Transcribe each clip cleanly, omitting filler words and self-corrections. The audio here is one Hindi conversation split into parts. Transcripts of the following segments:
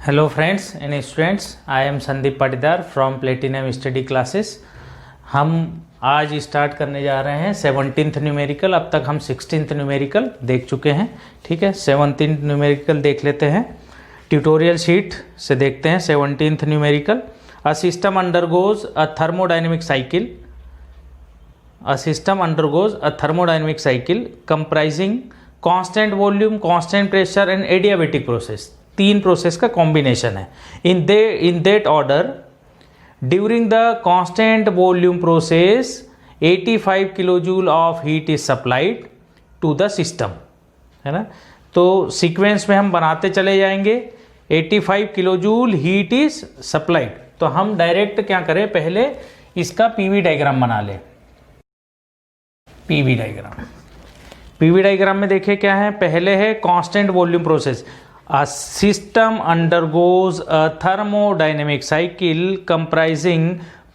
Hello friends and students, I am Sandeep Patidar from platinum study classes. हम आज स्टार्ट करने जा रहे हैं 17th न्यूमेरिकल। अब तक हम 16th न्यूमेरिकल देख चुके हैं, ठीक है। 17th न्यूमेरिकल देख लेते हैं, ट्यूटोरियल शीट से देखते हैं 17th numerical. A system undergoes a thermodynamic cycle. A system undergoes a thermodynamic cycle comprising constant volume, constant pressure and adiabatic process. तीन प्रोसेस का कॉम्बिनेशन है। In that order during the constant volume process 85 kilo joule of heat is supplied to the system, है ना। तो सीक्वेंस में हम बनाते चले जाएंगे। 85 kilo joule heat is supplied. तो हम डायरेक्ट क्या करें, पहले इसका पीवी डायग्राम बना लें। पीवी डायग्राम में देखिए क्या है। पहले है constant volume process. A system undergoes a thermodynamic cycle comprising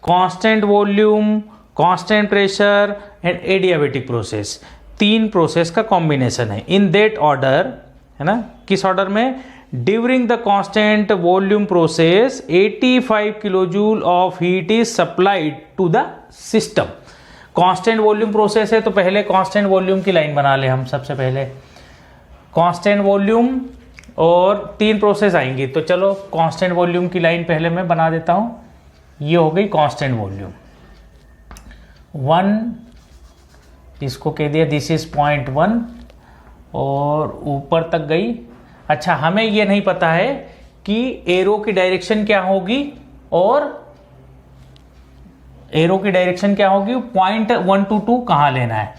constant volume, constant pressure and adiabatic process। तीन प्रोसेस का कॉम्बिनेशन है। इन दैट ऑर्डर, है ना, किस ऑर्डर में? During the constant volume process 85 kilo joule of heat is supplied to the system. Constant volume process है तो पहले कांस्टेंट वॉल्यूम की लाइन बना ले हम। सबसे पहले कांस्टेंट वॉल्यूम और तीन प्रोसेस आएंगी, तो चलो कांस्टेंट वॉल्यूम की लाइन पहले मैं बना देता हूं। ये हो गई कांस्टेंट वॉल्यूम 1, इसको कह दिया दिस इज 0.1 और ऊपर तक गई। अच्छा, हमें ये नहीं पता है कि एरो की डायरेक्शन क्या होगी और एरो की डायरेक्शन क्या होगी, 0.122 कहाँ लेना है।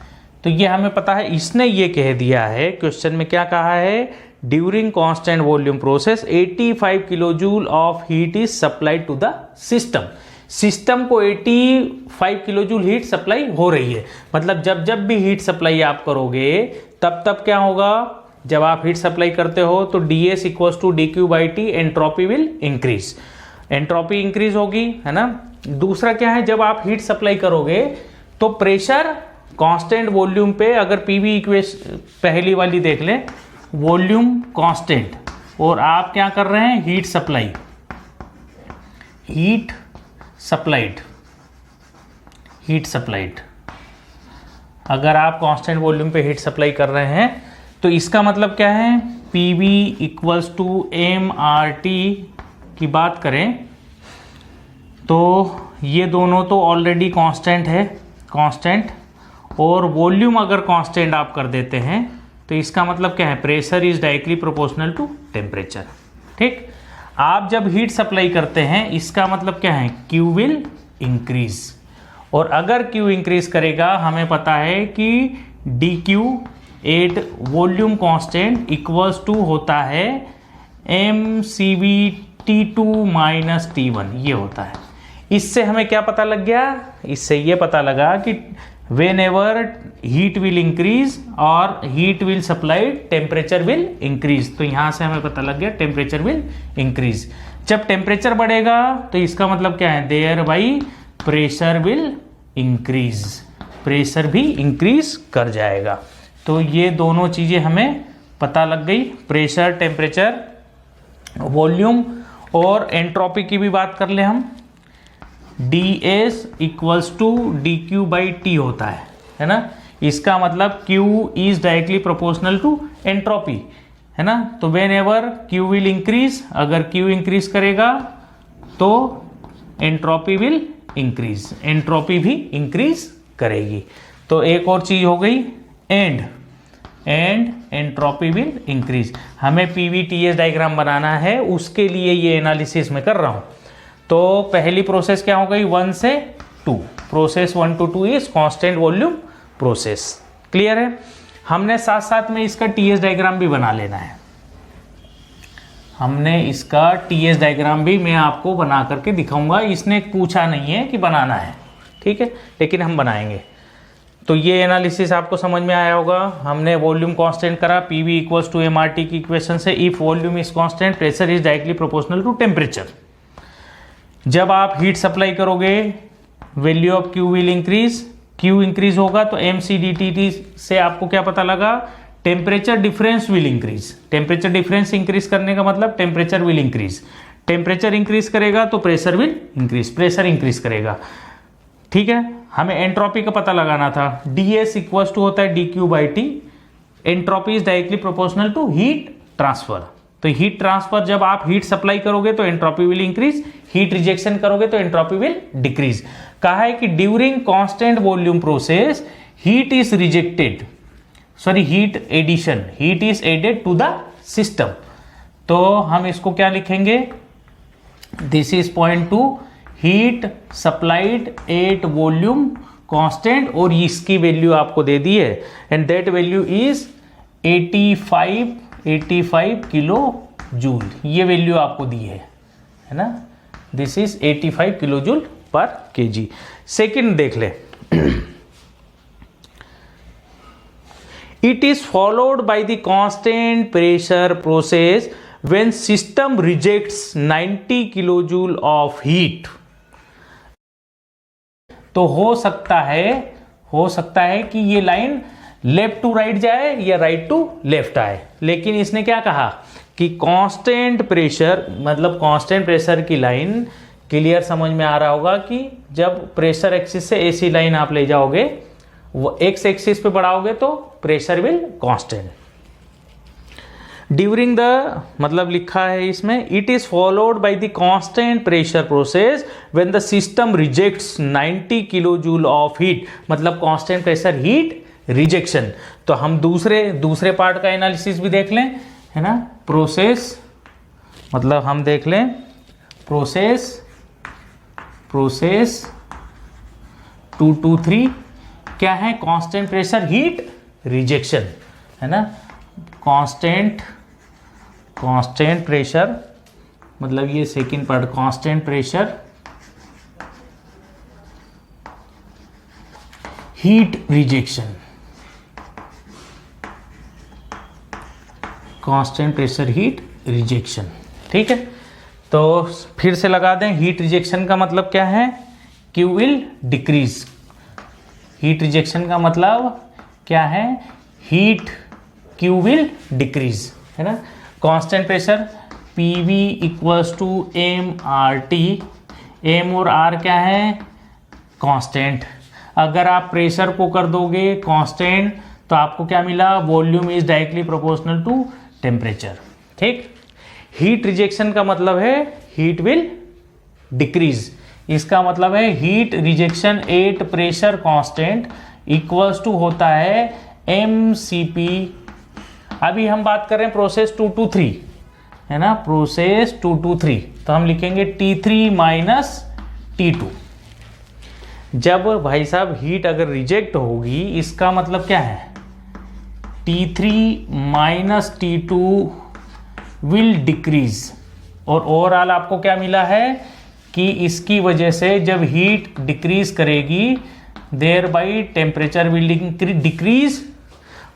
तो ये हमें पता है। इसने ये कह दिया है, क्वेश्चन में क्या कहा है, during constant volume process 85 kilo joule of heat is supplied to the system. System को 85 किलो जूल हीट सप्लाई हो रही है। मतलब जब जब भी हीट सप्लाई आप करोगे तब तब क्या होगा, जब आप हीट सप्लाई करते हो तो ds equals to dq/t, entropy will increase. Entropy increase होगी, है ना। दूसरा क्या है, जब आप हीट सप्लाई करोगे तो प्रेशर कांस्टेंट वॉल्यूम पे, अगर पीवी इक्वेशन पहली वाली देख लें, वॉल्यूम कांस्टेंट और आप क्या कर रहे हैं, हीट सप्लाई, हीट सप्लाइड। अगर आप कांस्टेंट वॉल्यूम पे हीट सप्लाई कर रहे हैं तो इसका मतलब क्या है, पीवी इक्वल्स टू mRT की बात करें तो ये दोनों तो ऑलरेडी कांस्टेंट है, कांस्टेंट, और वॉल्यूम अगर कांस्टेंट आप कर देते हैं तो इसका मतलब क्या है, pressure is directly proportional to temperature. ठीक, आप जब हीट सप्लाई करते हैं इसका मतलब क्या है, Q विल इंक्रीज। और अगर Q इंक्रीज करेगा, हमें पता है कि dQ at volume constant equals to होता है mCV T2 माइनस T1, ये होता है। इससे हमें क्या पता लग गया, इससे ये पता लगा कि whenever heat will increase और heat will supplied, temperature will increase। तो यहां से हमें पता लग गया temperature will increase। जब टेम्परेचर बढ़ेगा तो इसका मतलब क्या है, thereby pressure will increase, pressure भी इंक्रीज कर जाएगा। तो ये दोनों चीजें हमें पता लग गई, प्रेशर, टेम्परेचर, वॉल्यूम। और एंट्रोपी की भी बात कर ले हम, ds इक्वल्स टू dq/t होता है ना। इसका मतलब Q is directly proportional to entropy, है ना। तो whenever Q will increase, अगर Q इंक्रीज करेगा तो एंट्रोपी विल इंक्रीज, एंट्रोपी भी इंक्रीज करेगी। तो एक और चीज हो गई, एंड एंट्रोपी विल इंक्रीज। हमें PVTS डायग्राम बनाना है, उसके लिए ये एनालिसिस मैं कर रहा हूं। तो पहली प्रोसेस क्या हो गई, 1 से 2। Process 1 to 2 is constant volume process. Clear है। हमने साथ साथ में इसका TS डायग्राम भी बना लेना है। हमने इसका TS डायग्राम भी मैं आपको बना करके दिखाऊंगा। इसने पूछा नहीं है कि बनाना है, ठीक है, लेकिन हम बनाएंगे। तो ये एनालिसिस आपको समझ में आया होगा। हमने वॉल्यूम कांस्टेंट करा, PV इक्वल्स टू mRT की इक्वेशन से, if volume is constant pressure is directly proportional to temperature. जब आप हीट सप्लाई करोगे value of Q will increase, Q increase होगा तो mCDT से आपको क्या पता लगा, temperature difference will increase. Temperature difference increase करने का मतलब temperature will increase. Temperature increase करेगा तो pressure will increase, pressure increase करेगा। ठीक है, हमें एंट्रोपी का पता लगाना था। ds इक्वल्स टू होता है dq बाई टी। Entropy is directly proportional to heat transfer. तो हीट ट्रांसफर, जब आप हीट सप्लाई करोगे तो entropy will increase, heat rejection करोगे तो एंट्रोपी विल डिक्रीज। कहा है कि during constant volume process heat is rejected, sorry heat addition, heat is added to the system. तो हम इसको क्या लिखेंगे, this is point two heat supplied at volume constant, और इसकी वैल्यू आपको दे दी है and that value is 85 kilo joule. ये वैल्यू आपको दी है ना, दिस इज 85 किलो जूल पर केजी। सेकेंड देख ले, it is followed by the constant pressure process when system rejects 90 kilojoule of heat। तो हो सकता है कि ये लाइन लेफ्ट टू राइट जाए या राइट टू लेफ्ट आए, लेकिन इसने क्या कहा कि कांस्टेंट प्रेशर, मतलब कांस्टेंट प्रेशर की लाइन, क्लियर समझ में आ रहा होगा कि जब प्रेशर एक्सिस से ऐसी लाइन आप ले जाओगे, वो एक्स एक्सिस पे बढ़ाओगे तो pressure will constant. During the, मतलब लिखा है इसमें, it is followed by the constant pressure process when the system rejects 90 kilo joule of heat, मतलब कांस्टेंट प्रेशर हीट रिजेक्शन। तो हम दूसरे पार्ट का एनालिसिस भी देख लें, है ना। प्रोसेस, मतलब हम देख लें प्रोसेस 223 क्या है, कांस्टेंट प्रेशर हीट रिजेक्शन, है ना। कांस्टेंट प्रेशर, मतलब ये second part, constant pressure heat rejection, constant pressure heat rejection. ठीक है, तो फिर से लगा दें, हीट रिजेक्शन का मतलब क्या है, Q will decrease. Heat rejection का मतलब क्या है, हीट Q विल डिक्रीज, है ना। Constant pressure PV equals to mRT, m और r क्या है, कांस्टेंट। अगर आप प्रेशर को कर दोगे कांस्टेंट तो आपको क्या मिला, volume is directly proportional to temperature. ठीक, हीट रिजेक्शन का मतलब है हीट विल डिक्रीज, इसका मतलब है heat rejection at pressure constant equals to होता है mCp। अभी हम बात कर रहे हैं प्रोसेस 223, है ना, प्रोसेस 223, तो हम लिखेंगे T3 माइनस T2। जब भाई साहब हीट अगर रिजेक्ट होगी, इसका मतलब क्या है, T3 minus T2 will decrease. और ओवरऑल आपको क्या मिला है कि इसकी वजह से जब हीट डिक्रीज करेगी, thereby temperature will decrease,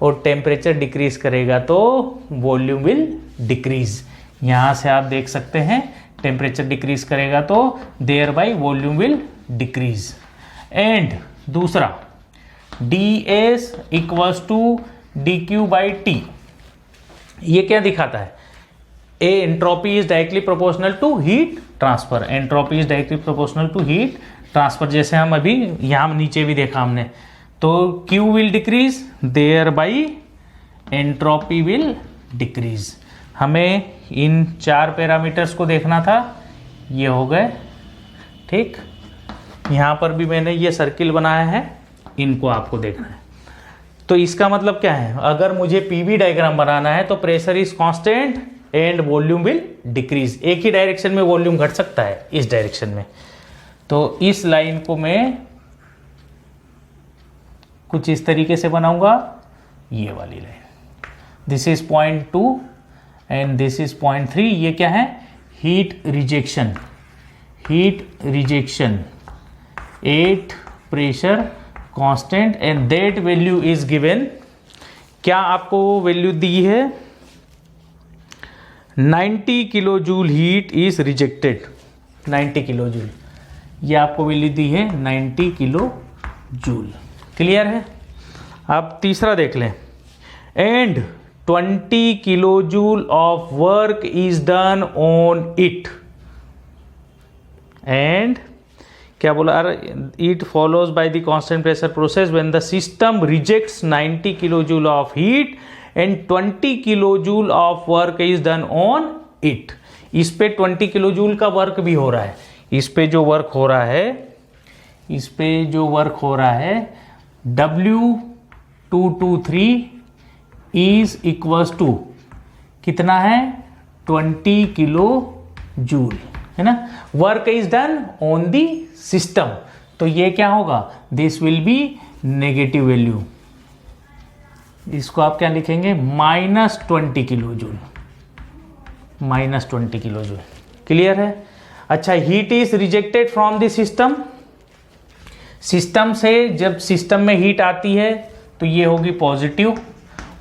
और टेम्परेचर डिक्रीज करेगा तो वॉल्यूम विल डिक्रीज। यहां से आप देख सकते हैं, टेम्परेचर डिक्रीज करेगा तो there by volume will decrease. And दूसरा, ds equals to dq by T, ये क्या दिखाता है, a entropy is directly proportional to heat transfer, entropy is directly proportional to heat transfer, जैसे हम अभी यहां नीचे भी देखा हमने। तो Q will decrease, thereby entropy will decrease. हमें इन 4 पैरामीटर्स को देखना था, ये हो गए। ठीक, यहां पर भी मैंने ये सर्किल बनाया है, इनको आपको देखना है। तो इसका मतलब क्या है, अगर मुझे पीवी डायग्राम बनाना है तो pressure is constant and volume will decrease. एक ही डायरेक्शन में वॉल्यूम घट सकता है, इस डायरेक्शन में। तो इस लाइन को मैं कुछ इस तरीके से बनाऊंगा, ये वाली line, this is point 2 and this is point 3। ये क्या है, heat rejection, heat rejection at pressure constant and that value is given. क्या आपको वैल्यू दी है, 90 kilo joule heat is rejected, 90 kilo joule, ये आपको वैल्यू दी है 90 किलो जूल। क्लियर है। अब तीसरा देख लें, and 20 kilojule of work is done on it. And क्या बोला, it follows by the constant pressure process when the system rejects 90 kilojoule of heat and 20 kilojoule of work is done on it. इस पे 20 किलोजूल का वर्क भी हो रहा है. इस पे जो वर्क हो रहा है W223 इज इक्वल्स टू कितना है, 20 किलो जूल, है ना. Work is done on the system, तो ये क्या होगा, this will be negative value. इसको आप क्या लिखेंगे, -20 kilo joule, -20 kilo joule. Clear है. अच्छा, heat is rejected from the system. System से जब सिस्टम में हीट आती है तो ये होगी पॉजिटिव,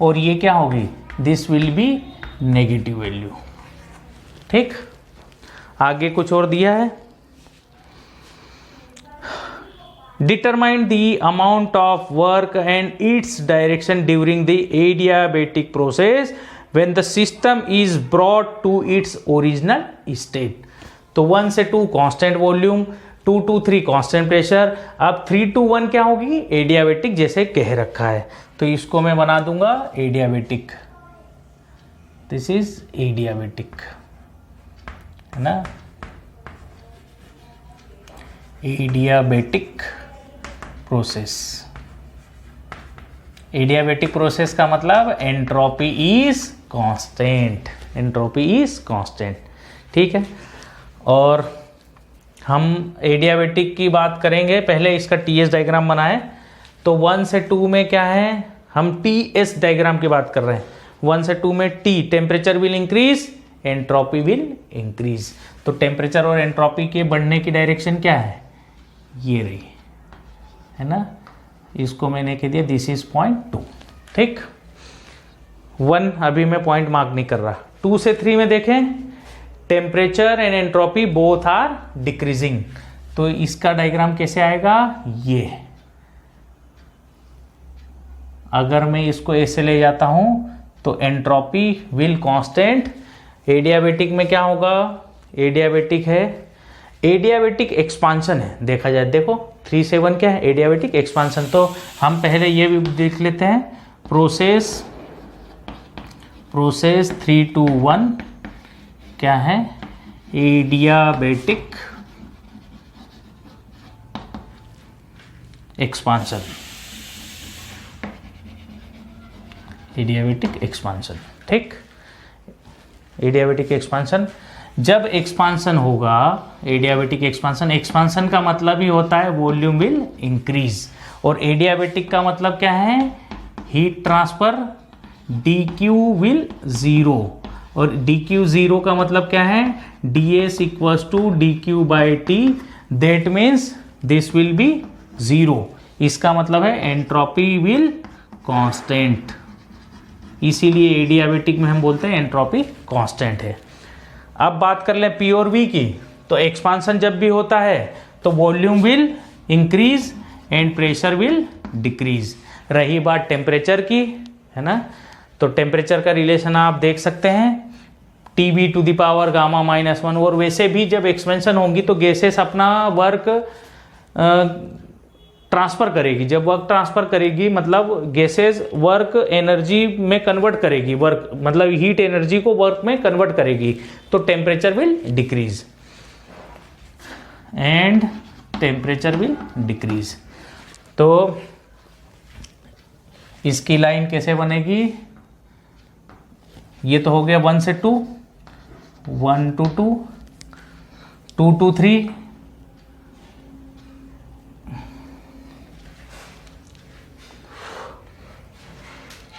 और ये क्या होगी, this will be negative value. ठीक, आगे कुछ और दिया है. Determine the amount of work and its direction during the adiabatic process when the system is brought to its original state. तो 1 से 2 constant volume, 2 to 3 constant pressure. अब 3 to 1 क्या होगी, एडियाबेटिक जैसे कह रखा है. तो इसको मैं बना दूंगा एडियाबेटिक. दिस इज एडियाबेटिक, है ना. Adiabatic process. एडियाबेटिक प्रोसेस का मतलब entropy is constant. Entropy is constant. ठीक है. और हम एडियाबेटिक की बात करेंगे. पहले इसका टीएस डायग्राम बनाए. तो 1 से 2 में क्या है, हम टीएस डायग्राम की बात कर रहे हैं. 1 से 2 में T, temperature will increase, entropy will increase. तो टेम्परेचर और एंट्रोपी के बढ़ने की डायरेक्शन क्या है, ये रही, है ना. इसको मैंने कह दिया दिस इज 0.2. ठीक, 1 अभी मैं पॉइंट मार्क नहीं कर रहा. 2 से 3 में देखें, temperature and entropy both are decreasing. तो इसका डायग्राम कैसे आएगा, ये. अगर मैं इसको ऐसे ले जाता हूं तो एंट्रोपी विल कांस्टेंट. एडियाबेटिक में क्या होगा, एडियाबेटिक है, एडियाबेटिक एक्सपांशन है. देखा जाए, देखो 3 से 1 क्या है, एडियाबेटिक एक्सपांशन. तो हम पहले ये भी देख लेते हैं. प्रोसेस 3 to 1 क्या है, एडियाबेटिक एक्सपांशन. Adiabatic expansion. ठीक, एडियाबेटिक एक्सपांशन. जब एक्सपांशन होगा, एडियाबेटिक एक्सपांशन का मतलब ही होता है वॉल्यूम विल इंक्रीज. और एडियाबेटिक का मतलब क्या है, हीट ट्रांसफर, dq विल 0. और dq 0 का मतलब क्या है, ds equals to dq by टी. That means this will be 0. इसका मतलब है एंट्रोपी विल कांस्टेंट. इसीलिए एडियाबेटिक में हम बोलते हैं एंट्रोपी कांस्टेंट है. अब बात कर लें पी और वी की. तो एक्सपांशन जब भी होता है तो volume will increase and pressure will decrease. रही बात टेम्परेचर की, है ना. तो टेम्परेचर का रिलेशन आप देख सकते हैं, TB to the power gamma -1. और वैसे भी जब एक्सपेंशन होंगी तो गैसेस अपना वर्क ट्रांसफर करेगी. जब वर्क ट्रांसफर करेगी मतलब गैसेस वर्क एनर्जी में कन्वर्ट करेगी, वर्क मतलब हीट एनर्जी को वर्क में कन्वर्ट करेगी. तो temperature will decrease and temperature will decrease. तो इसकी लाइन कैसे बनेगी, ये तो हो गया 1 से 2, 1 to 2, 2 to 3,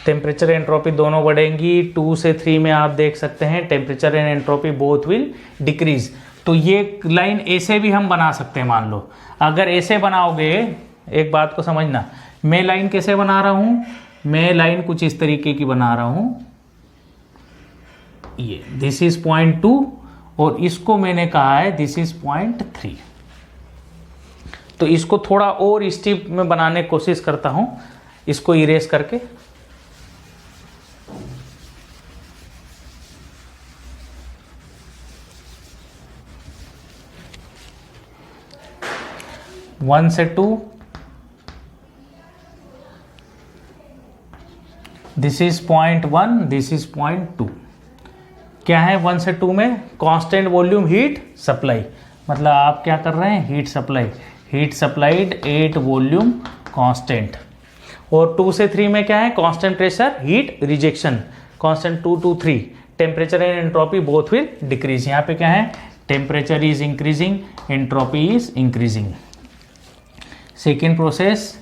टेम्परेचर एंट्रोपी दोनों बढ़ेंगी. 2 से 3 में आप देख सकते हैं temperature and entropy both will decrease. तो ये लाइन ऐसे भी हम बना सकते हैं. मान लो अगर ऐसे बनाओगे, एक बात को समझना, मैं लाइन कैसे बना रहा हूं, मैं लाइन कुछ इस तरीके की बना रहा हूं. ये दिस इज 0.2 और इसको मैंने कहा है दिस इज 0.3. तो इसको थोड़ा और स्टीप में बनाने की कोशिश करता हूं, इसको इरेज करके. 1 से 2, दिस इज 0.1, दिस इज 0.2। क्या है 1 से 2 में? कांस्टेंट वॉल्यूम हीट सप्लाई, मतलब आप क्या कर रहे हैं? Heat supply, heat supplied at volume constant. और 2 से 3 में क्या है? Constant pressure heat rejection, constant 2 to 3, temperature and entropy both will decrease. यहाँ पे क्या है? Temperature is increasing, entropy is increasing. Second process,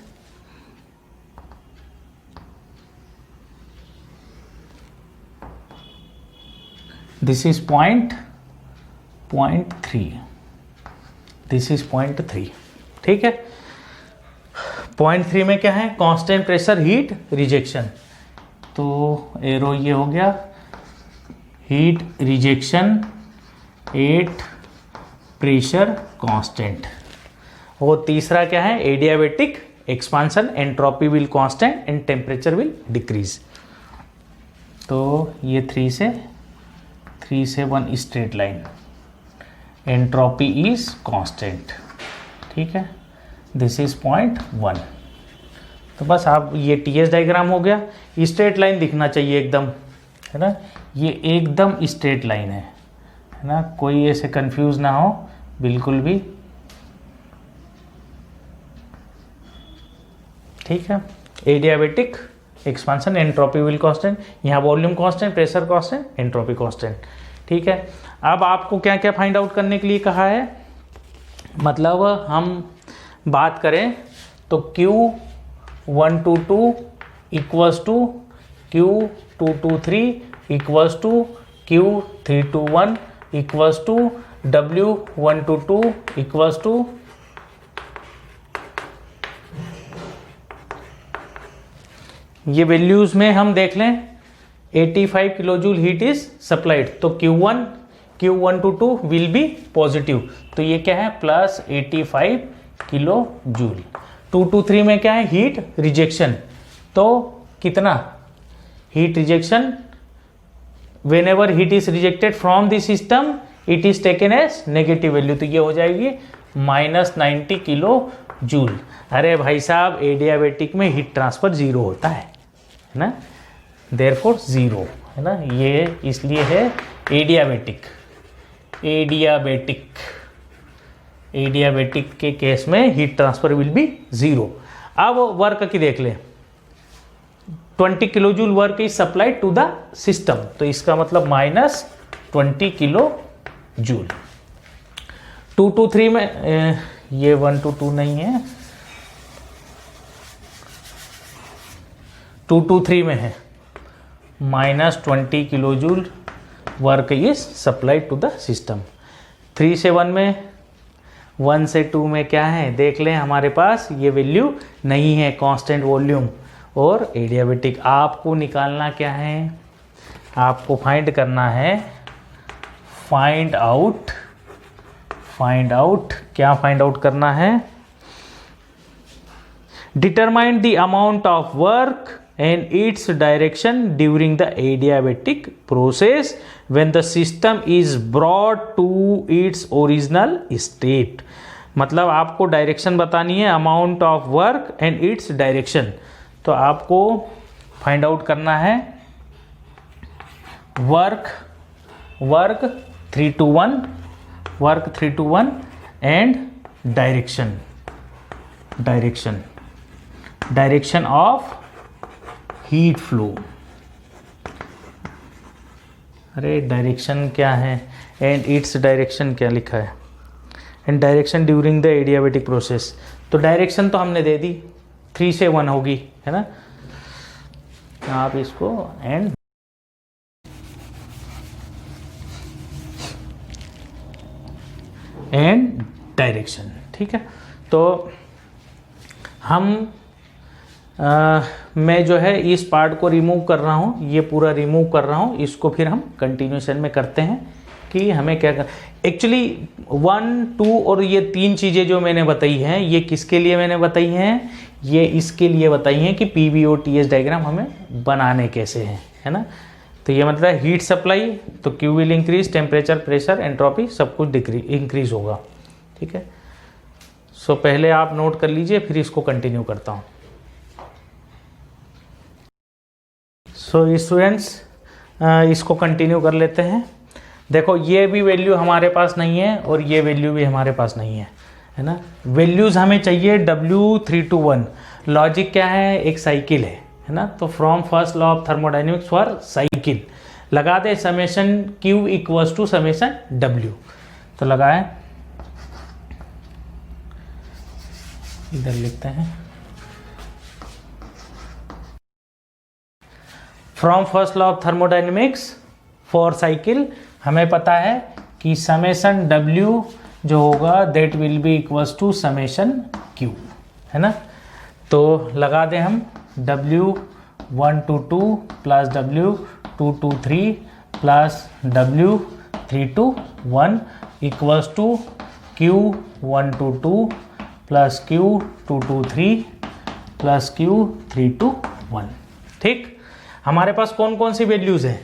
this is 0.3, this is 0.3, ठीक है। 0.3 में क्या है? कांस्टेंट प्रेशर हीट रिजेक्शन, तो एरो ये हो गया heat rejection at pressure constant. और तीसरा क्या है? Adiabatic expansion, entropy will constant and temperature will decrease. तो ये 3 से 1 straight line, entropy is constant, ठीक है। This is 0.1। तो बस आप ये टीएस डायग्राम हो गया। स्ट्रेट लाइन दिखना चाहिए एकदम, है ना, ये एकदम स्ट्रेट लाइन है ना, कोई ऐसे कंफ्यूज ना हो बिल्कुल भी, ठीक है। Adiabatic expansion, entropy will constant, यहाँ volume constant, pressure constant, entropy constant, ठीक है। अब आपको क्या क्या फाइंड आउट करने के लिए कहा है? मतलब हम बात करें तो Q122 equals to Q223 equals to Q321 equals to W122 equals to ये वैल्यूज में हम देख लें 85 kilo joule heat is supplied, तो Q122 विल बी पॉजिटिव, तो ये क्या है? Plus 85 kilo joule. 223 में क्या है? हीट रिजेक्शन, तो कितना? Heat rejection, whenever heat is rejected from the system it is taken as negative value, तो ये हो जाएगी -90 किलो जूल। अरे भाई साहब, एडियाबेटिक में हीट ट्रांसफर 0 होता है ना, देयरफॉर 0, है ना, ये इसलिए है एडियाबेटिक के केस में हीट ट्रांसफर विल बी 0। अब वर्क की देख लें, 20 kilo joule work is supplied to the system, तो इसका मतलब -20 किलो जूल। 223 में ये 1 to 2 नहीं है, 223 में है -20 kilo joule work is supplied to the system. 3 से 1 में, 1 से 2 में क्या है? देख लें, हमारे पास ये वैल्यू नहीं है, कांस्टेंट वॉल्यूम और एडियाबेटिक। आपको निकालना क्या है? आपको फाइंड करना है, फाइंड आउट, क्या फाइंड आउट करना है? Determine the amount of work and its direction during the adiabatic process when the system is brought to its original state। मतलब आपको डायरेक्शन बतानी है, amount of work and its direction. तो आपको फाइंड आउट करना है work 3 to 1 and direction of heat flow. अरे डायरेक्शन क्या है? एंड इट्स डायरेक्शन क्या लिखा है? And direction during the adiabatic process. तो डायरेक्शन तो हमने दे दी, 3 से 1 होगी, है ना। आप इसको एंड डायरेक्शन, ठीक है। तो हम मैं जो है इस पार्ट को रिमूव कर रहा हूँ, ये पूरा रिमूव कर रहा हूँ, इसको फिर हम कंटिन्यूशन में करते हैं कि हमें क्या कर। एक्चुअली 1, 2 और ये 3 चीज़ें जो मैंने बताई हैं, ये किसके लिए मैंने बताई हैं? ये इसके लिए बताई हैं कि PBOTS डायग्राम हमें बनाने कैसे हैं, है ना। तो ये मतलब हीट सप्लाई, तो Q will increase, temperature, pressure, entropy सब कुछ इंक्रीज होगा, ठीक है। सो पहले आप नोट कर लीजिए, फिर इसको कंटिन्यू करता हूँ। सो स्टूडेंट्स इसको कंटिन्यू कर लेते हैं। देखो ये भी वैल्यू हमारे पास नहीं है और ये वैल्यू भी हमारे पास नहीं है ना। वैल्यूज़ हमें चाहिए W321। लॉजिक क्या है, एक साइकिल है ना। तो from first law of thermodynamics for cycle लगा दे summation Q equals to summation W। तो लगाएं, इधर लिखते हैं from first law of thermodynamics for cycle हमें पता है कि समेशन W जो होगा that will be equals to summation Q, है ना। तो लगा दें हम W122 plus W223 plus W321 equals to Q122 plus Q223 plus Q321। ठीक, हमारे पास कौन कौन सी वैल्यूज़ है,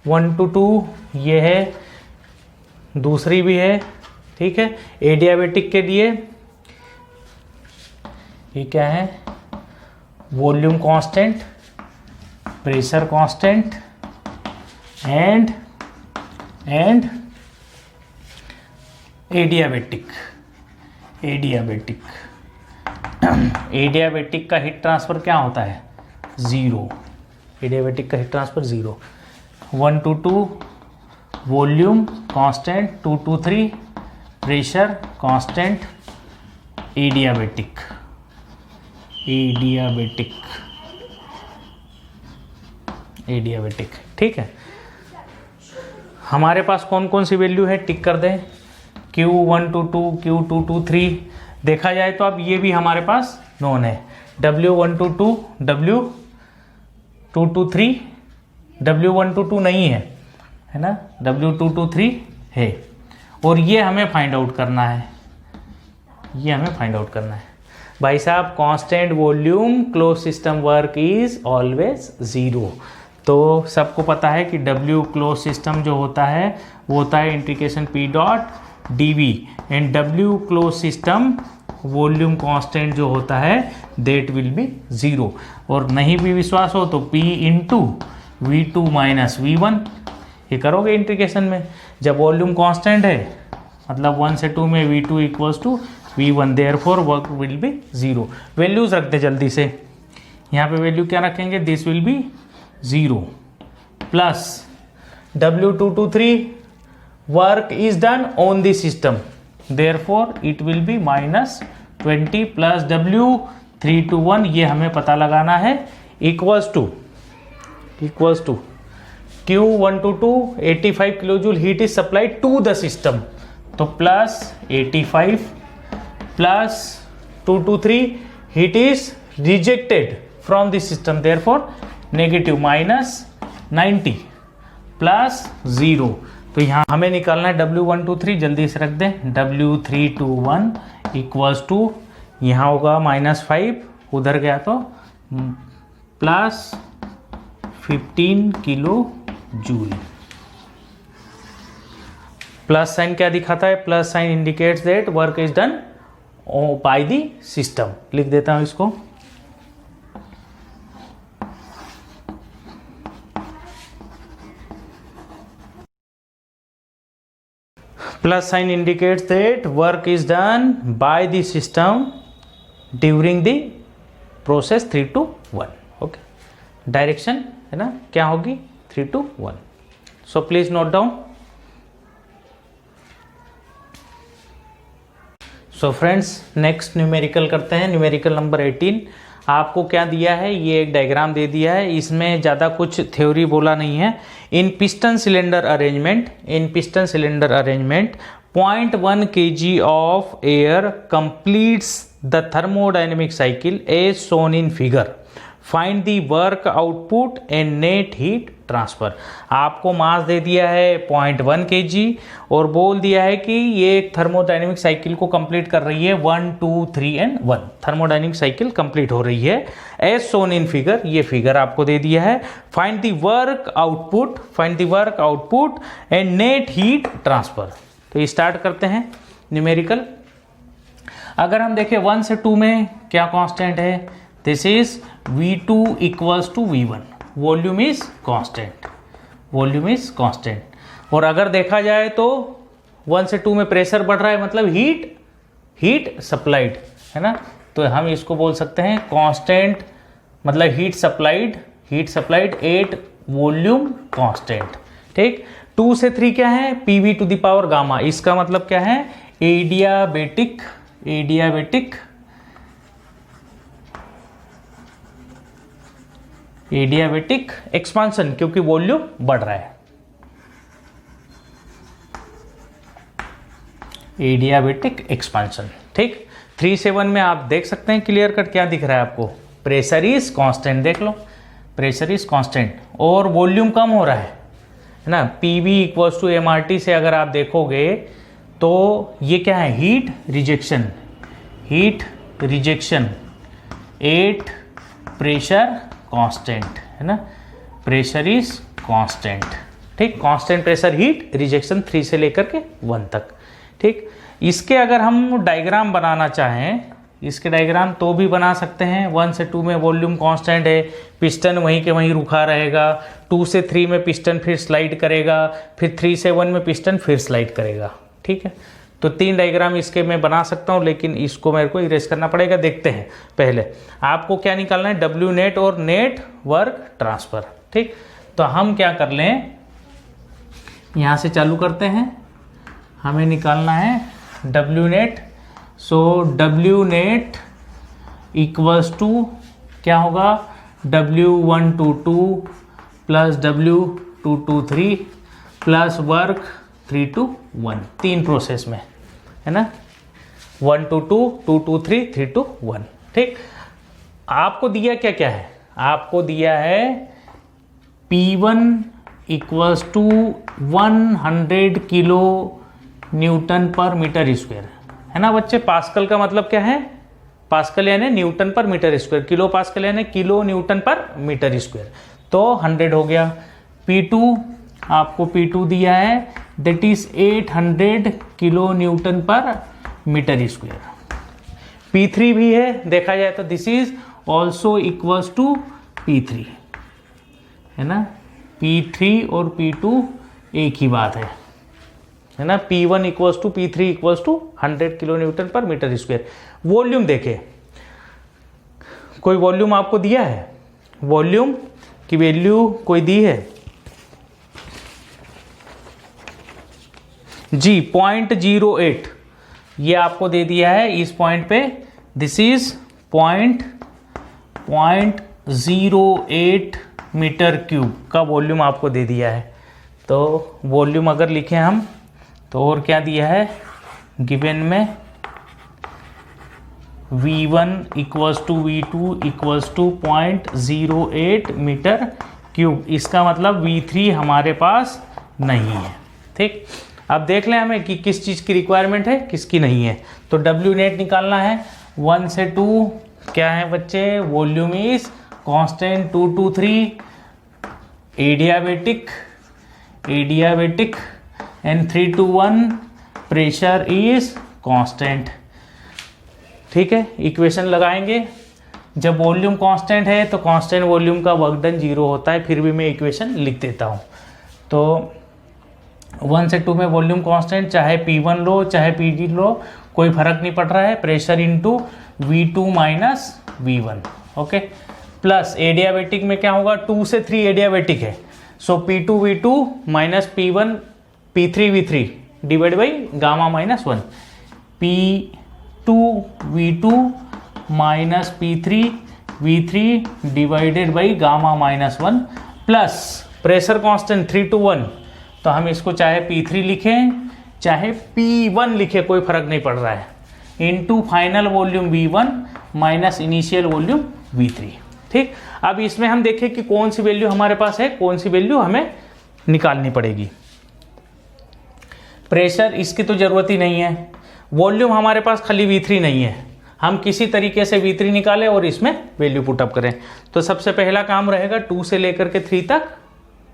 1 to 2 ये है, दूसरी भी है, ठीक है। एडियाबेटिक के लिए ये क्या है, volume constant, pressure constant and adiabatic. Adiabatic का हीट ट्रांसफर क्या होता है, 0। एडियाबेटिक का heat transfer 0। 1 to 2 volume constant, 2 to 3 pressure constant, adiabatic. ठीक है। हमारे पास कौन कौन सी वैल्यू है, टिक कर दें। Q122 Q223 देखा जाए तो अब ये भी हमारे पास नोन है। W122 W223 W122 नहीं है ना, W223 है। और ये हमें फाइंड आउट करना है, भाई साहब constant volume close system work is always 0। तो सबको पता है कि W क्लोज सिस्टम जो होता है वो होता है integration P dot dV and W close system volume constant जो होता है दैट विल बी 0। और नहीं भी विश्वास हो तो P into V2 minus V1 ये करोगे इंटीग्रेशन में। जब वॉल्यूम कांस्टेंट है मतलब 1 से 2 में V2 equals to V1 therefore work will be 0। Values रखते जल्दी से, यहाँ पे वैल्यू क्या रखेंगे, this will be 0 plus W223 work is done on the system therefore it will be minus 20 plus W321 ये हमें पता लगाना है equals to Q122 85 kilojoule heat is supplied to the system, तो plus 85 plus 223 heat is rejected from the system therefore negative minus 90 plus 0। तो यहाँ हमें निकालना है W123, जल्दी से रख दें। W321 इक्वल्स टू यहाँ होगा -5, उधर गया तो plus 15 kilo joule. Plus sign क्या दिखाता है, plus sign indicates that work is done by the system. लिख देता हूं इसको, plus sign indicates that work is done by the system during the process 3 to 1। Okay, direction है ना क्या होगी 3 to 1। So please note down. So friends next numerical करते हैं। न्यूमेरिकल नंबर 18 आपको क्या दिया है, ये एक डायग्राम दे दिया है, इसमें ज़्यादा कुछ थ्योरी बोला नहीं है। In piston cylinder arrangement 0.1 kg of air completes the thermodynamic cycle as shown in figure. Find the work output and net heat transfer. आपको मास दे दिया है 0.1 kg और बोल दिया है कि ये एक थर्मोडायनेमिक साइकिल को कंप्लीट कर रही है 1 2 3 एंड 1। थर्मोडायनेमिक साइकिल कंप्लीट हो रही है एज शोन इन फिगर, ये फिगर आपको दे दिया है। Find the work output and net heat transfer. तो स्टार्ट करते हैं न्यूमेरिकल। अगर हम देखें 1 से 2 में क्या कांस्टेंट है, this is V2 equals to V1, volume is constant, volume is constant. और अगर देखा जाए तो 1 से 2 में प्रेशर बढ़ रहा है, मतलब हीट सप्लाइड है ना, तो हम इसको बोल सकते हैं कांस्टेंट, मतलब heat supplied at volume constant. ठीक, 2 से 3 क्या है, PV to the power gamma, इसका मतलब क्या है, एडियाबेटिक एक्सपांशन, क्योंकि वॉल्यूम बढ़ रहा है, एडियाबेटिक एक्सपांशन। ठीक, 3 से 1 में आप देख सकते हैं क्लियर कट क्या दिख रहा है आपको, प्रेशर इज कांस्टेंट, देख लो प्रेशर इज कांस्टेंट और वॉल्यूम कम हो रहा है ना, PV इक्वल्स टू MRT से अगर आप देखोगे तो ये क्या है, heat rejection at pressure constant है ना, प्रेशर इज कांस्टेंट। ठीक, कांस्टेंट प्रेशर हीट रिजेक्शन 3 से लेकर के 1 तक। ठीक, इसके अगर हम डायग्राम बनाना चाहें, इसके डायग्राम तो भी बना सकते हैं। 1 से 2 में वॉल्यूम कांस्टेंट है, पिस्टन वहीं के वहीं रुका रहेगा, 2 से 3 में पिस्टन फिर स्लाइड करेगा, फिर 3 से 1 में पिस्टन फिर स्लाइड करेगा। ठीक है, तो 3 डायग्राम इसके मैं बना सकता हूं, लेकिन इसको मेरे को इरेज करना पड़ेगा। देखते हैं, पहले आपको क्या निकालना है, डब्ल्यू नेट और नेट वर्क ट्रांसफर। ठीक, तो हम क्या कर लें, यहां से चालू करते हैं, हमें निकालना है W net. So W net equals to क्या होगा, W122 प्लस W223 प्लस वर्क 3 to 1, 3 प्रोसेस में है ना, 1 to 2, 2 to 3, 3 to 1। ठीक, आपको दिया क्या क्या है, आपको दिया है P1 equals to 100 kilo newton per metre square है ना बच्चे। पास्कल का मतलब क्या है, पास्कल यानी newton per metre square, kilo pascal यानी kilo newton per metre square, तो 100 हो गया। P2 आपको P2 दिया है, that is 800 kilo newton per metre square. P3 भी है, देखा जाए तो this is also equals to P3 है ना, P3 और P2 एक ही बात है ना। P1 equals to P3 equals to 100 kilo newton per metre square. Volume देखे, कोई वॉल्यूम आपको दिया है, वॉल्यूम की वैल्यू कोई दी है जी, 0.08 ये आपको दे दिया है इस पॉइंट पे, दिस इज 0.08 मीटर क्यूब का वॉल्यूम आपको दे दिया है। तो वॉल्यूम अगर लिखें हम तो और क्या दिया है, गिवन में V1 equals to V2 equals to 0.08 metre cube, इसका मतलब V3 हमारे पास नहीं है। ठीक, अब देख लें हमें कि किस चीज़ की रिक्वायरमेंट है, किसकी नहीं है। तो डब्ल्यू नेट निकालना है। 1 से 2 क्या है बच्चे, volume is constant, 2 to 3 adiabatic and 3 to 1 pressure is constant. ठीक है, इक्वेशन लगाएंगे। जब वॉल्यूम कांस्टेंट है तो कांस्टेंट वॉल्यूम का वर्क डन 0 होता है, फिर भी मैं इक्वेशन लिख देता हूँ। तो 1 से 2 में वॉल्यूम कांस्टेंट, चाहे P1 लो चाहे P2 लो, कोई फर्क नहीं पड़ रहा है, pressure into V2 minus V1। Okay, plus adiabatic में क्या होगा, 2 से 3 एडियाबेटिक है, सो P2 V2 minus P1 P3 V3 divide by gamma minus 1, P2 V2 minus P3 V3 divided by gamma minus 1 plus pressure constant 3 to 1, तो हम इसको चाहे P3 लिखें चाहे P1 लिखें, कोई फर्क नहीं पड़ रहा है, into final volume V1 minus initial volume V3। ठीक, अब इसमें हम देखें कि कौन सी वैल्यू हमारे पास है, कौन सी वैल्यू हमें निकालनी पड़ेगी। प्रेशर इसकी तो जरूरत ही नहीं है, वॉल्यूम हमारे पास खाली V3 नहीं है, हम किसी तरीके से V3 निकालें और इसमें वैल्यू पुटअप करें। तो सबसे पहला काम रहेगा 2 से लेकर के 3 तक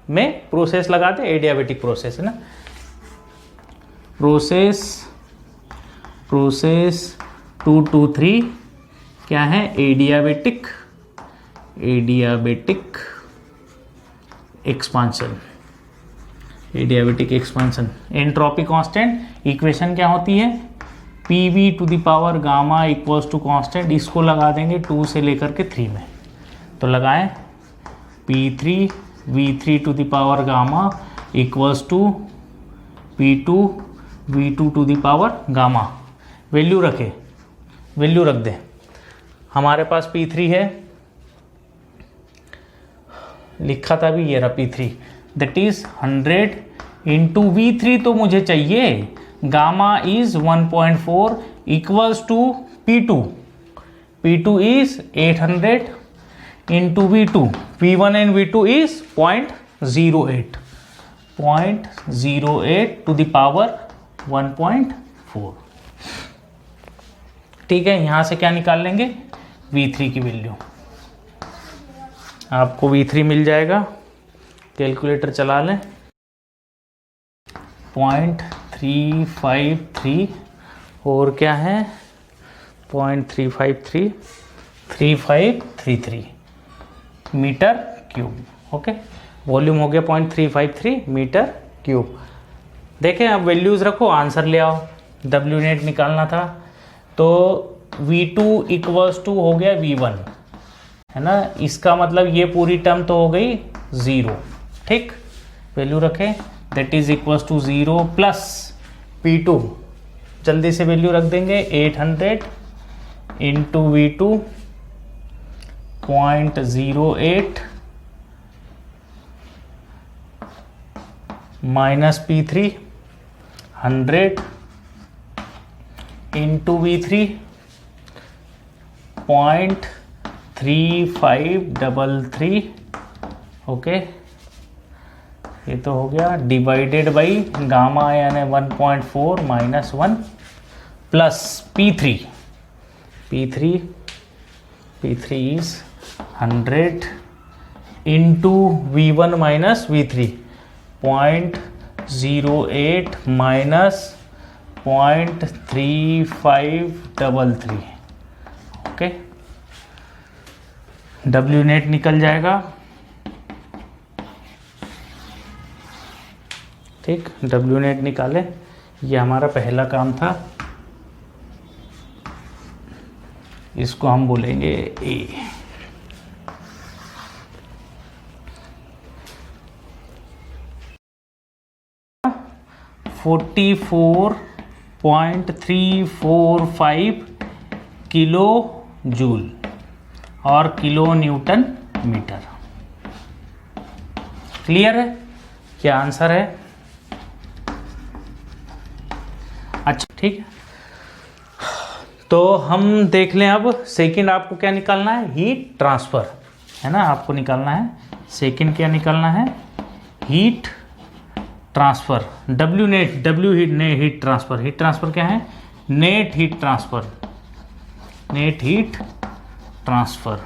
में प्रोसेस लगा दे, एडियाबेटिक प्रोसेस है ना, प्रोसेस 223 क्या है, adiabatic expansion, adiabatic expansion. Entropy constant equation क्या होती है, PV to the power gamma equals to constant, इसको लगा देंगे 2 से लेकर के 3 में, तो लगाएं P3 V3 to the power gamma equals to P2 V2 to the power gamma. Value रख दें, हमारे पास P3 है, लिखा था भी, ये रहा P3, that is 100 into V3 तो मुझे चाहिए, gamma is 1.4 equals to P2 is 800 into V2, V1 and V2 is 0.08 to the power 1.4। ठीक है, यहां से क्या निकाल लेंगे, V3 की वैल्यू, आपको V3 मिल जाएगा, कैलकुलेटर चला लें, 0.353 और क्या है 0.353 मीटर क्यूब। ओके, वॉल्यूम हो गया 0.353 मीटर क्यूब। देखें, अब वैल्यूज रखो, आंसर ले आओ। W नेट निकालना था, तो V2 इक्वल्स टू हो गया V1, है ना, इसका मतलब ये पूरी टर्म तो हो गई 0। ठीक, वैल्यू रखें, that is equals to 0 plus P2, जल्दी से वैल्यू रख देंगे, 800 into V2 0.08 minus P3 100 into V3 0.3533। Okay, ये तो हो गया, डिवाइडेड बाई गामा यानी 1.4 minus 1 plus P3 is 100 into V1 minus V3 0.08 minus 0.3533। Okay, W net निकल जाएगा। ठीक, W नेट निकाले, ये हमारा पहला काम था, इसको हम बोलेंगे A। $44.345 किलो जूल और किलो न्यूटन मीटर। क्लियर है, क्या आंसर है? अच्छा, ठीक है, तो हम देख लें अब सेकंड, आपको क्या निकालना है, हीट ट्रांसफर, है ना, आपको निकालना है सेकंड, क्या निकालना है, heat transfer. W net, heat transfer क्या है, नेट हीट ट्रांसफर,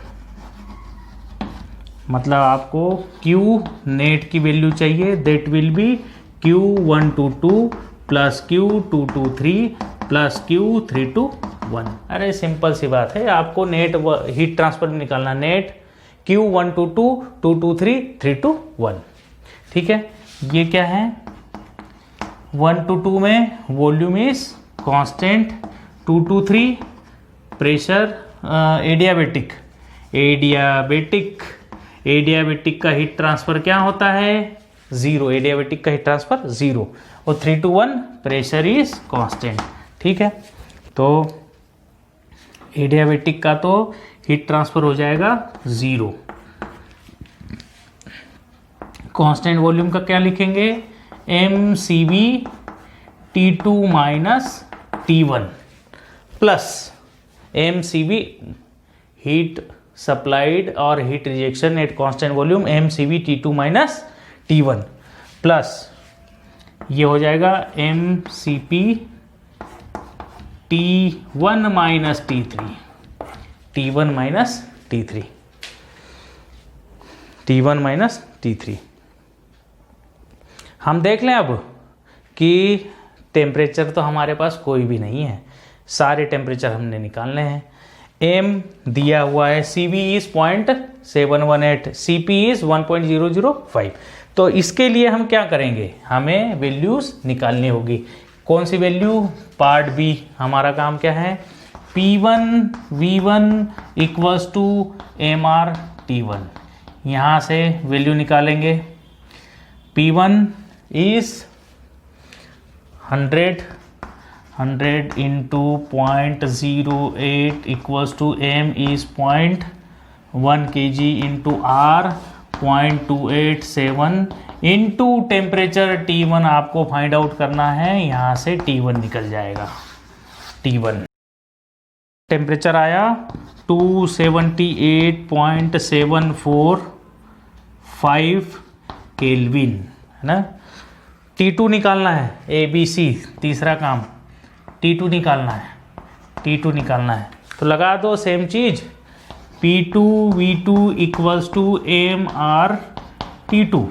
मतलब आपको Q नेट की वैल्यू चाहिए, that will B Q122 plus Q223 plus Q321। अरे सिंपल सी बात है, आपको नेट हीट ट्रांसफर निकालना, नेट Q122 223 321। ठीक है, ये क्या है, 1 to 2 में volume is constant, 2 to 3 pressure, adiabatic का हीट ट्रांसफर क्या होता है, 0, एडियाबेटिक का हीट ट्रांसफर 0, और 3 to 1 प्रेशर इज कांस्टेंट। ठीक है, तो एडियाबेटिक का तो हीट ट्रांसफर हो जाएगा 0। कांस्टेंट वॉल्यूम का क्या लिखेंगे, MCV T2 minus T1 plus MCV heat supplied और heat rejection at constant volume, MCV T2 minus T1 plus ये हो जाएगा MCP T1 minus T3, T1 minus T3। हम देख लें अब कि टेम्परेचर तो हमारे पास कोई भी नहीं है, सारे टेम्परेचर हमने निकालने हैं। एम दिया हुआ है, CV इज 0.718, CP इज 1.005। तो इसके लिए हम क्या करेंगे, हमें वैल्यूज निकालनी होगी। कौन सी वैल्यू, पार्ट बी। हमारा काम क्या है, P1 V1 equals to MR T1। यहाँ से वैल्यू निकालेंगे। P1 is 100 into 0.08 equals to M is 0.1 kg into R 0.287 into temperature T1 आपको फाइंड आउट करना है। यहाँ से T1 निकल जाएगा। T1 टेम्परेचर आया 278.745 केल्विन, है ना। T2 निकालना है, ABC तीसरा काम, T2 निकालना है, T2 निकालना है। तो लगा दो सेम चीज, P2 V2 equals to MR T2।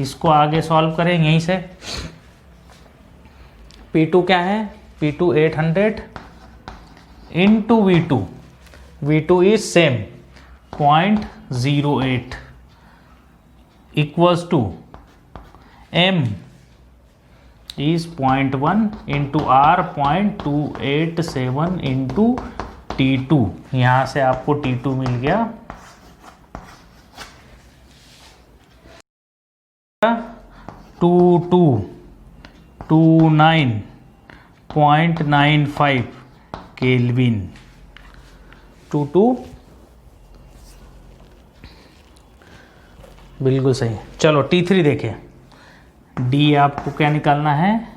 इसको आगे सॉल्व करें यहीं से। P2 क्या है, P2 800 into V2, V2 is same 0.08 equals to M is 0.1 into R 0.287 into T2। यहाँ से आपको T2 मिल गया 2229.95 केल्विन। 22 बिल्कुल सही। चलो T3 देखें। D आपको क्या निकालना है,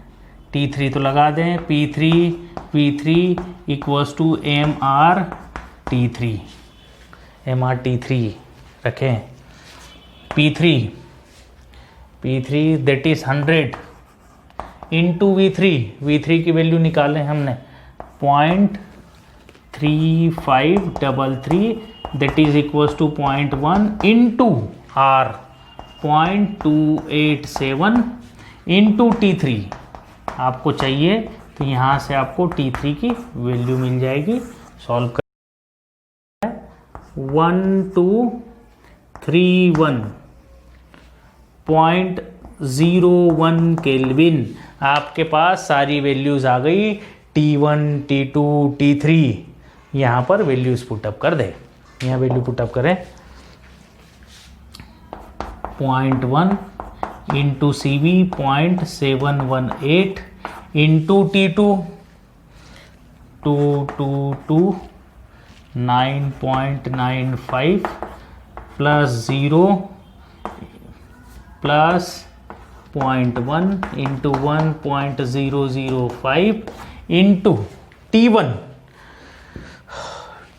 T3 तो लगा दें, P3 equals to MR T3 रखें। P3 that is 100 into V3 की वैल्यू निकालें हमने 0.3533 that is equals to 0.1 into R 0.287 into T3 आपको चाहिए। तो यहाँ से आपको T3 की वैल्यू मिल जाएगी। सॉल्व कर 1231.01 केल्विन। आपके पास सारी वैल्यूज आ गई, T1 T2 T3। यहाँ पर वैल्यूज पुटअप कर दे, यहाँ वैल्यू पुटअप करें। 0.1 into CV 0.718 into T2 229.95 plus 0 plus 0.1 into 1.005 into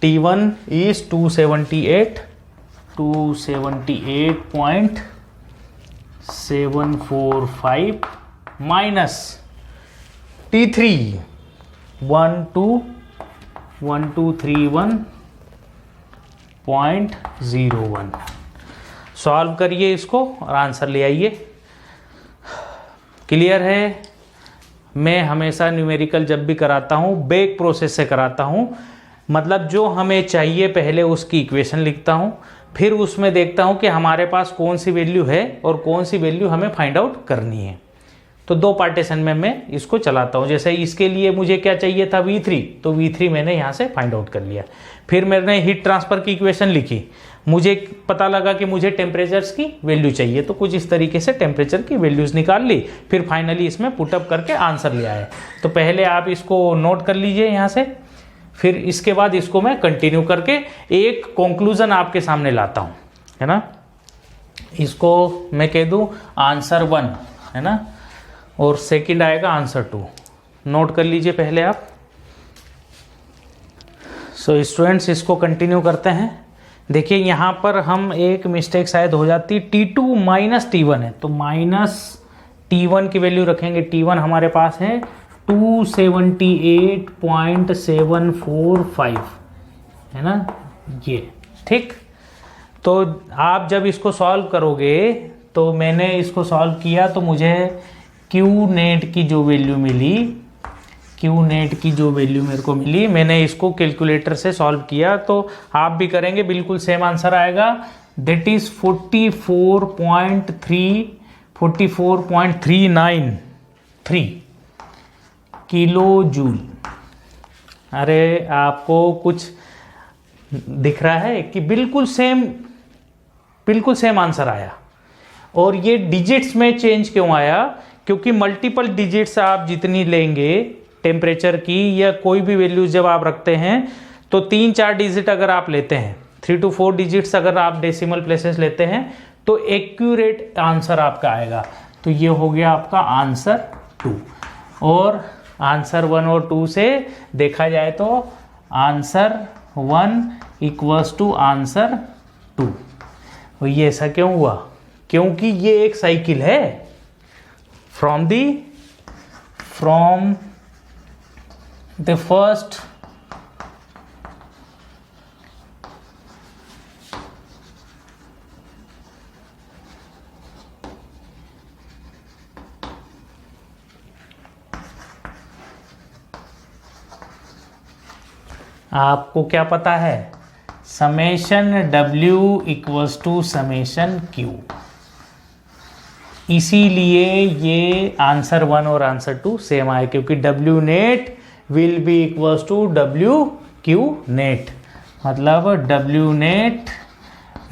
T1 is 278.745 minus T3 1231.01। Solve करिए इसको और आंसर ले आइए। क्लियर है। मैं हमेशा न्यूमेरिकल जब भी कराता हूँ बैक प्रोसेस से कराता हूँ। मतलब जो हमें चाहिए पहले उसकी इक्वेशन लिखता हूँ, फिर उसमें देखता हूँ कि हमारे पास कौन सी वैल्यू है और कौन सी वैल्यू हमें फाइंड आउट करनी है। तो दो पार्टीशन में मैं इसको चलाता हूँ। जैसे इसके लिए मुझे क्या चाहिए था, V3, तो V3 मैंने यहाँ से फाइंड आउट कर लिया। फिर मैंने हीट ट्रांसफर की इक्वेशन लिखी, मुझे पता लगा कि मुझे टेम्परेचर्स की वैल्यू चाहिए, तो कुछ इस तरीके से टेम्परेचर की वैल्यूज निकाल ली। फिर फाइनली इसमें पुटअप करके आंसर ले आए। तो पहले आप इसको नोट कर लीजिए यहाँ से, फिर इसके बाद इसको मैं कंटिन्यू करके एक कंक्लूजन आपके सामने लाता हूँ, है ना। इसको मैं कह दूँ आंसर 1, है ना, और सेकंड आएगा आंसर 2। नोट कर लीजिए पहले आप। सो स्टूडेंट्स इसको कंटिन्यू करते हैं। देखिए यहाँ पर हम एक मिस्टेक शायद हो जाती, T2 माइनस T1 है, तो माइनस T1 की वैल्यू रखेंगे। T1 हमारे पास है 278.745, है ना, ये ठीक। तो आप जब इसको सॉल्व करोगे, तो मैंने इसको सॉल्व किया तो मुझे Q नेट की जो वैल्यू मिली, क्यू नेट की जो वैल्यू मेरे को मिली, मैंने इसको कैलकुलेटर से सॉल्व किया, तो आप भी करेंगे बिल्कुल सेम आंसर आएगा। That is 44.393 kilo joule. अरे आपको कुछ दिख रहा है कि बिल्कुल सेम आंसर आया। और ये डिजिट्स में चेंज क्यों आया? क्योंकि मल्टीपल डिजिट्स आप जितनी लेंगे टेम्परेचर की या कोई भी वैल्यू जब आप रखते हैं, तो 3-4 डिजिट अगर आप लेते हैं, 3 to 4 डिजिट्स अगर आप डेसिमल प्लेसेस लेते हैं, तो एक्यूरेट आंसर आपका आएगा। तो ये हो गया आपका आंसर 2। और आंसर 1 और 2 से देखा जाए तो आंसर 1 इक्वल्स टू आंसर 2। और ये ऐसा क्यों हुआ? क्योंकि ये एक साइकिल है फ्रॉम द फर्स्ट आपको क्या पता है? Summation W equals to summation Q। इसीलिए ये आंसर 1 और आंसर 2 सेम आए, क्योंकि W net will be equals to WQ net. मतलब W net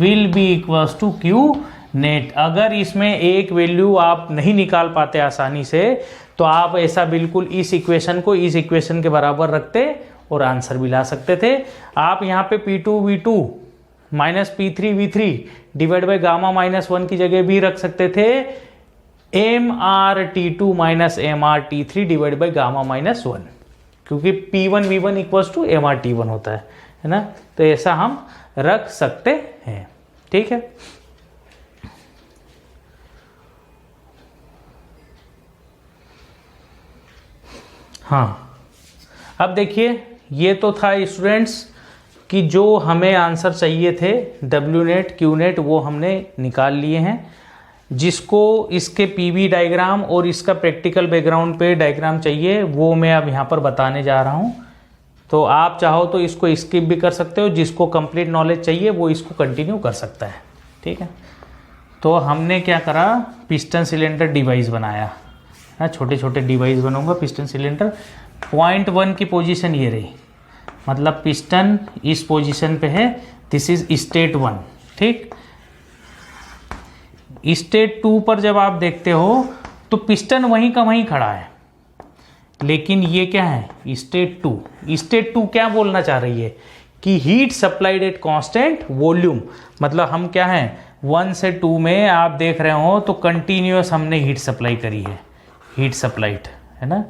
will be equals to Q net. अगर इसमें एक वैल्यू आप नहीं निकाल पाते आसानी से, तो आप ऐसा बिल्कुल इस इक्वेशन को इस इक्वेशन के बराबर रखते और आंसर भी ला सकते थे। आप यहाँ पे P2V2 minus P3V3 divide by gamma -1 की जगह भी रख सकते थे MRT2 minus MRT3 divide by gamma -1, क्योंकि P1V1 इक्वल्स टू MRT1 होता है ना। तो ऐसा हम रख सकते हैं। ठीक है। हाँ, अब देखिए, ये तो था स्टूडेंट्स कि जो हमें आंसर चाहिए थे W नेट Q नेट वो हमने निकाल लिए हैं। जिसको इसके पीवी डायग्राम और इसका प्रैक्टिकल बैकग्राउंड पे डायग्राम चाहिए वो मैं अब यहाँ पर बताने जा रहा हूँ। तो आप चाहो तो इसको स्किप भी कर सकते हो, जिसको कंप्लीट नॉलेज चाहिए वो इसको कंटिन्यू कर सकता है। ठीक है। तो हमने क्या करा, पिस्टन सिलेंडर डिवाइस बनाया है। छोटे छोटे डिवाइस बनाऊंगा पिस्टन सिलेंडर। पॉइंट 1 की पोजीशन ये रही, मतलब पिस्टन इस पोजीशन पे है। This is state 1। ठीक। स्टेट 2 पर जब आप देखते हो तो पिस्टन वहीं का वहीं खड़ा है, लेकिन ये क्या है, स्टेट 2। स्टेट 2 क्या बोलना चाह रही है कि heat supplied eight constant volume. मतलब हम क्या हैं, 1 से 2 में आप देख रहे हो तो कंटिन्यूअस हमने हीट सप्लाई करी है। हीट सप्लाइड है ना,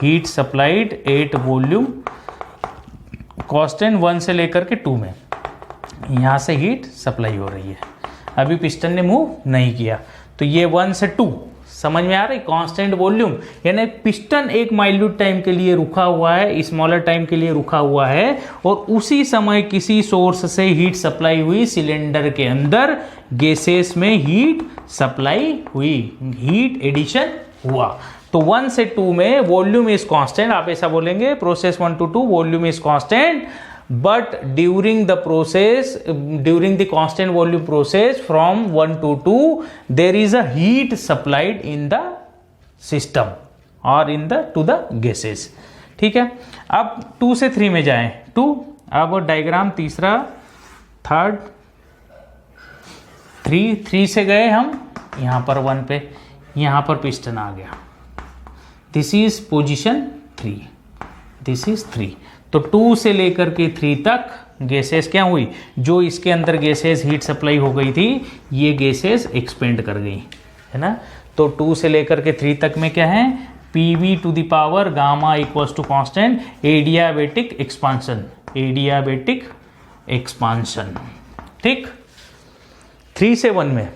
heat supplied at volume constant 1 से लेकर के 2 में यहाँ से हीट सप्लाई हो रही है। अभी पिस्टन ने मूव नहीं किया। तो ये 1 से 2 समझ में आ रही, कांस्टेंट वॉल्यूम, यानी पिस्टन एक माइल्यूट टाइम के लिए रुका हुआ है, स्मॉलर टाइम के लिए रुका हुआ है, और उसी समय किसी सोर्स से हीट सप्लाई हुई सिलेंडर के अंदर, गैसेस में हीट सप्लाई हुई, हीट एडिशन हुआ। तो 1 से 2 में वॉल्यूम इज कांस्टेंट, आप ऐसा बोलेंगे process 1 to 2 volume is constant, but during the process, during the constant volume process from 1 to 2 there is a heat supplied in the system or in the to the gases। ठीक है। अब 2 से 3 में जाएं। 2, अब डायग्राम तीसरा, थर्ड, 3 से गए हम यहाँ पर 1 पे, यहाँ पर पिस्टन आ गया। This is position 3, this is 3। तो 2 से लेकर के 3 तक गैसेस क्या हुई, जो इसके अंदर गैसेस हीट सप्लाई हो गई थी, ये गैसेस एक्सपेंड कर गई है ना। तो 2 से लेकर के 3 तक में क्या है, PV to the power gamma equals to constant adiabatic expansion, adiabatic expansion. ठीक। 3 से 1 में,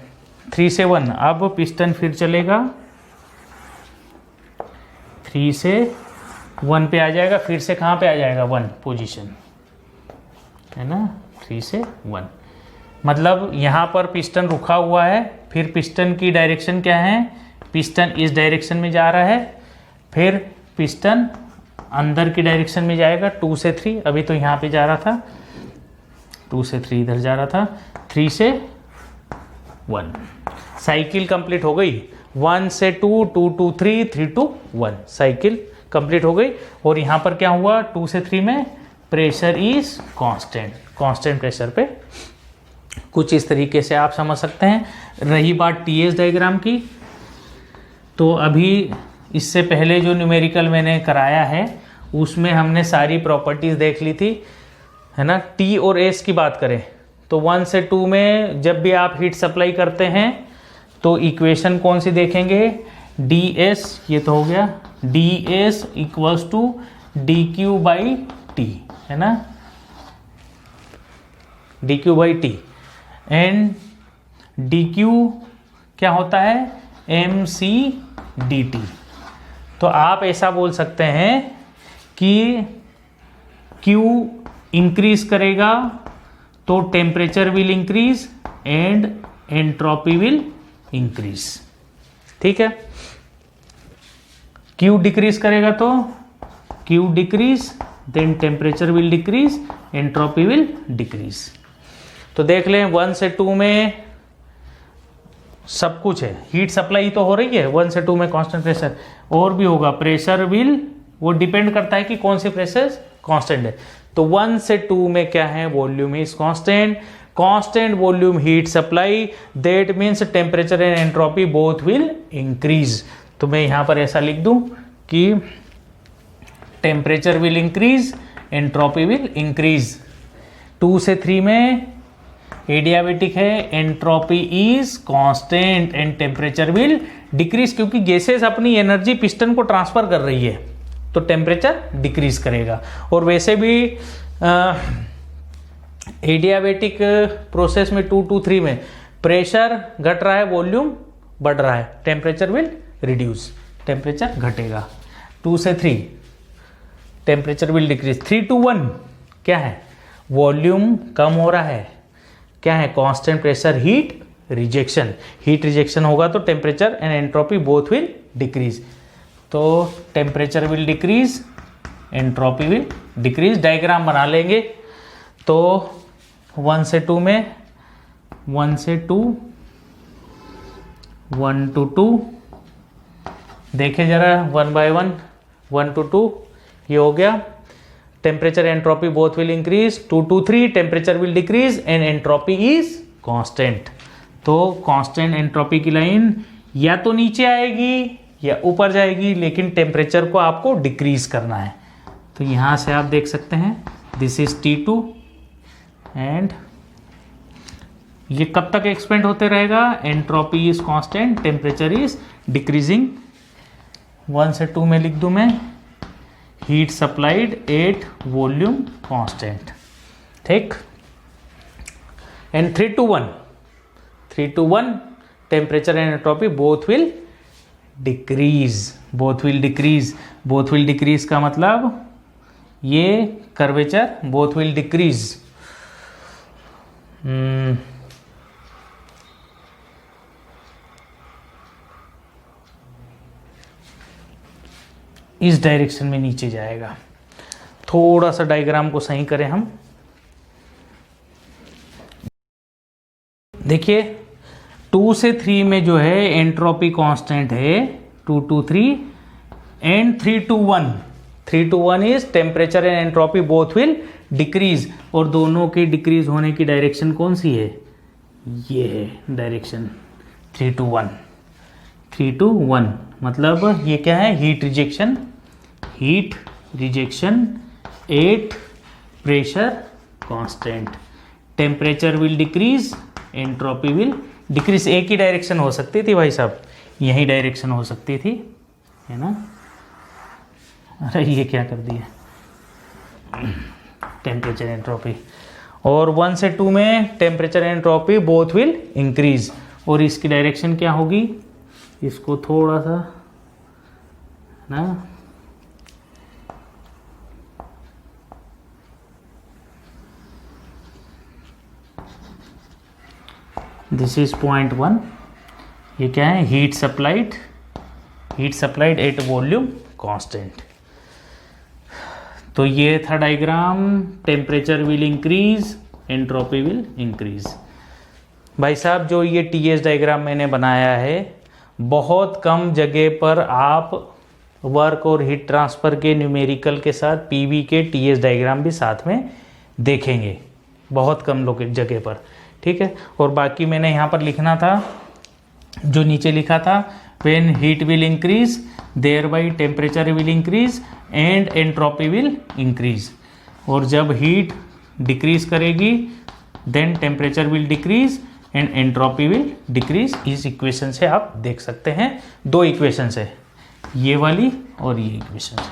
3 से 1 अब पिस्टन फिर चलेगा, 3 से 1 पे आ जाएगा, फिर से कहाँ पे आ जाएगा, 1 पोजीशन है ना, 3 से 1। मतलब यहाँ पर पिस्टन रुका हुआ है, फिर पिस्टन की डायरेक्शन क्या है, पिस्टन इस डायरेक्शन में जा रहा है, फिर पिस्टन अंदर की डायरेक्शन में जाएगा 2 से 3, अभी तो यहाँ पे जा रहा था 2 से 3 इधर जा रहा था, 3 से 1, साइकिल कंप्लीट हो गई। 1 से 2, 2 to 3, 3 to 1, साइकिल कंप्लीट हो गई। और यहाँ पर क्या हुआ, 2 से 3 में pressure is constant, constant pressure पे। कुछ इस तरीके से आप समझ सकते हैं। रही बात टीएस डायग्राम की, तो अभी इससे पहले जो न्यूमेरिकल मैंने कराया है उसमें हमने सारी प्रॉपर्टीज़ देख ली थी, है ना। टी और एस की बात करें तो 1 से 2 में जब भी आप हीट सप्लाई करते हैं तो इक्वेशन कौन सी देखेंगे, डी एस, ये तो हो गया, D S equals to D Q by T, है ना, D Q by T. And D Q क्या होता है, एम सी डी टी। तो आप ऐसा बोल सकते हैं कि Q इंक्रीज करेगा तो temperature will increase and entropy will increase, ठीक है। Q डिक्रीज करेगा तो Q decrease, then temperature will decrease, entropy will decrease. तो देख लें 1 से 2 में सब कुछ है, हीट सप्लाई तो हो रही है 1 से 2 में कांस्टेंट प्रेशर, और भी होगा प्रेशर विल, वो डिपेंड करता है कि कौन सी प्रेशर कांस्टेंट है। तो 1 से 2 में क्या है, volume is constant, constant volume heat supply, that means temperature and entropy both will increase. तो मैं यहां पर ऐसा लिख दूं कि temperature will increase, entropy will increase. 2 से 3 में एडियाबेटिक है, entropy is constant and temperature will decrease, क्योंकि गैसेस अपनी एनर्जी पिस्टन को ट्रांसफर कर रही है तो टेम्परेचर डिक्रीज करेगा। और वैसे भी एडियाबेटिक प्रोसेस में 2 to 3 में प्रेशर घट रहा है, वॉल्यूम बढ़ रहा है, टेम्परेचर विल रिड्यूस, टेम्परेचर घटेगा। 2 से 3 टेम्परेचर विल डिक्रीज। 3 to 1 क्या है, वॉल्यूम कम हो रहा है, क्या है, constant pressure heat rejection, heat rejection होगा तो temperature and entropy both will decrease. तो temperature will decrease, entropy will decrease. Diagram बना लेंगे तो 1 से 2 में 1 से 2, 1 to 2, देखें जरा 1 by 1, 1 to 2, ये हो गया। Temperature entropy both will increase. 2 to 3 temperature will decrease and entropy is constant. तो कांस्टेंट एंट्रोपी की लाइन या तो नीचे आएगी या ऊपर जाएगी, लेकिन टेम्परेचर को आपको डिक्रीज करना है। तो यहां से आप देख सकते हैं दिस इज T2 एंड ये कब तक एक्सपेंड होते रहेगा, entropy is constant, temperature is decreasing. 1 से 2 में लिख दूं मैं, heat supplied at volume constant, ठीक। And 3 to 1, 3 to 1 temperature and entropy both will decrease, both will decrease. Both will decrease का मतलब ये कर्वेचर बोथ विल डिक्रीज। इस डायरेक्शन में नीचे जाएगा। थोड़ा सा डायग्राम को सही करें हम, देखिए 2 से 3 में जो है एंट्रोपी कांस्टेंट है 2 to 3 and 3 to 1, 3 to 1 is temperature and entropy both will decrease. और दोनों के डिक्रीज होने की डायरेक्शन कौन सी है, ये है डायरेक्शन 3 to 1, 3 to 1 मतलब ये क्या है, heat rejection, heat rejection at pressure constant, temperature will decrease, entropy will decrease. एक ही डायरेक्शन हो सकती थी भाई साहब, यही डायरेक्शन हो सकती थी, है ना। अरे ये क्या कर दिया, टेम्परेचर एंट्रोपी। और 1 से 2 में temperature entropy both will increase. और इसकी डायरेक्शन क्या होगी, इसको थोड़ा सा ना, दिस इज पॉइंट 1, ये क्या है, heat supplied at volume constant. तो ये था diagram, temperature will increase, entropy will increase. भाई साहब जो ये टीएस डायग्राम मैंने बनाया है, बहुत कम जगह पर आप वर्क और हीट ट्रांसफ़र के न्यूमेरिकल के साथ पीवी के टीएस डायग्राम भी साथ में देखेंगे, बहुत कम लोग जगह पर, ठीक है। और बाकी मैंने यहाँ पर लिखना था, जो नीचे लिखा था, when heat will increase thereby temperature will increase and entropy will increase. और जब हीट डिक्रीज करेगी then temperature will decrease and entropy will decrease. इस इक्वेशन से आप देख सकते हैं, दो इक्वेशन है, ये वाली और ये इक्वेशन है।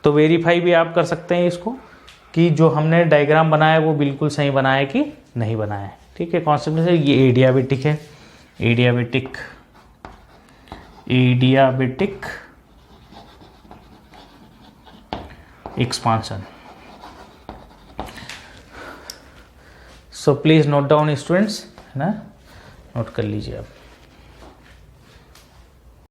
तो वेरीफाई भी आप कर सकते हैं इसको कि जो हमने डायग्राम बनाया वो बिल्कुल सही बनाया कि नहीं बनाया है, ठीक है। कॉन्सेप्ट से ये एडियाबेटिक है, adiabatic expansion. So please note down students, है ना, नोट कर लीजिए आप।